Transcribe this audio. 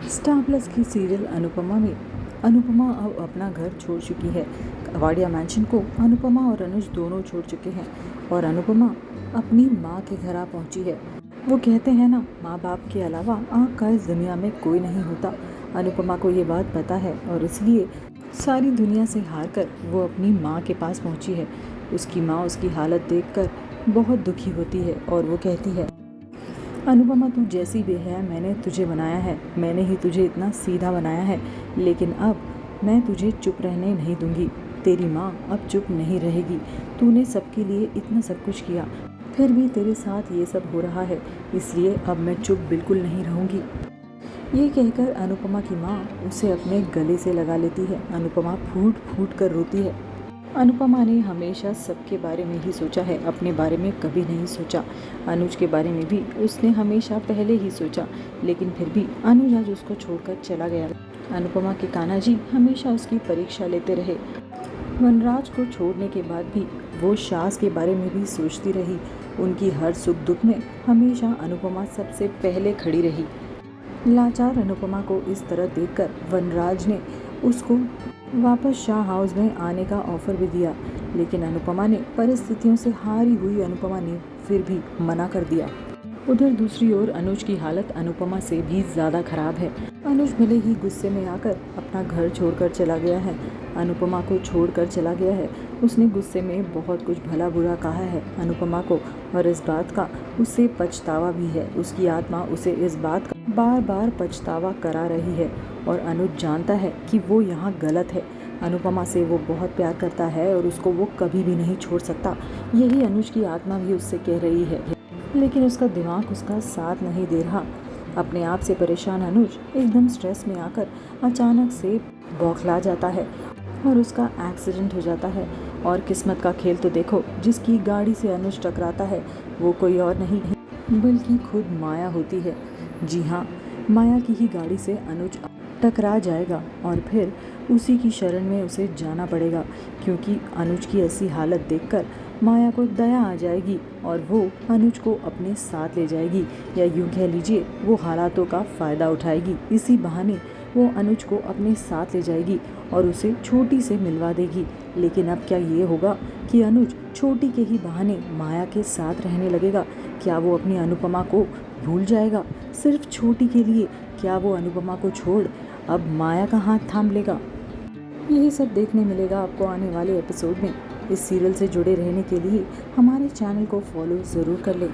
Star plus की serial Anupama में अनुपमा अब अपना घर छोड़ चुकी है। वाडिया मैंशन को अनुपमा और अनुज दोनों छोड़ चुके हैं और अनुपमा अपनी माँ के घर आ पहुंची है। वो कहते हैं ना, माँ बाप के अलावा आपका इस दुनिया में कोई नहीं होता। अनुपमा को ये बात पता है और इसलिए सारी दुनिया से हार कर वो अपनी माँ के पास पहुंची है। उसकी माँ उसकी हालत देखकर बहुत दुखी होती है और वो कहती है, अनुपमा तू जैसी भी है, मैंने तुझे बनाया है, मैंने ही तुझे इतना सीधा बनाया है, लेकिन अब मैं तुझे चुप रहने नहीं दूंगी। तेरी माँ अब चुप नहीं रहेगी। तूने सबके लिए इतना सब कुछ किया, फिर भी तेरे साथ ये सब हो रहा है, इसलिए अब मैं चुप बिल्कुल नहीं रहूंगी। ये कहकर अनुपमा की माँ उसे अपने गले से लगा लेती है। अनुपमा फूट फूट कर रोती है। अनुपमा ने हमेशा सबके बारे में ही सोचा है, अपने बारे में कभी नहीं सोचा। अनुज के बारे में भी उसने हमेशा पहले ही सोचा, लेकिन फिर भी अनुज आज उसको छोड़कर चला गया। अनुपमा के कान्हा जी हमेशा उसकी परीक्षा लेते रहे। वनराज को छोड़ने के बाद भी वो सास के बारे में भी सोचती रही। उनकी हर सुख दुख में हमेशा अनुपमा सबसे पहले खड़ी रही। लाचार अनुपमा को इस तरह देखकर वनराज ने उसको वापस शाह हाउस में आने का ऑफर भी दिया, लेकिन अनुपमा ने परिस्थितियों से हारी हुई अनुपमा ने फिर भी मना कर दिया। उधर दूसरी ओर अनुज की हालत अनुपमा से भी ज़्यादा खराब है। अनुज भले ही गुस्से में आकर अपना घर छोड़कर चला गया है, अनुपमा को छोड़कर चला गया है। उसने गुस्से में बहुत कुछ भला बुरा कहा है अनुपमा को और इस बात का उसे पछतावा भी है। उसकी आत्मा उसे इस बात का बार बार पछतावा करा रही है और अनुज जानता है कि वो यहाँ गलत है। अनुपमा से वो बहुत प्यार करता है और उसको वो कभी भी नहीं छोड़ सकता। यही अनुज की आत्मा भी उससे कह रही है, लेकिन उसका दिमाग उसका साथ नहीं दे रहा। अपने आप से परेशान अनुज एकदम स्ट्रेस में आकर अचानक से बौखला जाता है और उसका एक्सीडेंट हो जाता है। और किस्मत का खेल तो देखो, जिसकी गाड़ी से अनुज टकराता है वो कोई और नहीं बल्कि खुद माया होती है। जी हाँ, माया की ही गाड़ी से अनुज टकरा जाएगा और फिर उसी की शरण में उसे जाना पड़ेगा, क्योंकि अनुज की ऐसी हालत देखकर माया को दया आ जाएगी और वो अनुज को अपने साथ ले जाएगी, या यूँ कह लीजिए वो हालातों का फ़ायदा उठाएगी। इसी बहाने वो अनुज को अपने साथ ले जाएगी और उसे छोटी से मिलवा देगी। लेकिन अब क्या ये होगा कि अनुज छोटी के ही बहाने माया के साथ रहने लगेगा? क्या वो अपनी अनुपमा को भूल जाएगा सिर्फ छोटी के लिए? क्या वो अनुपमा को छोड़ अब माया का हाथ थाम लेगा? यही सब देखने मिलेगा आपको आने वाले एपिसोड में। इस सीरियल से जुड़े रहने के लिए हमारे चैनल को फॉलो ज़रूर कर लें।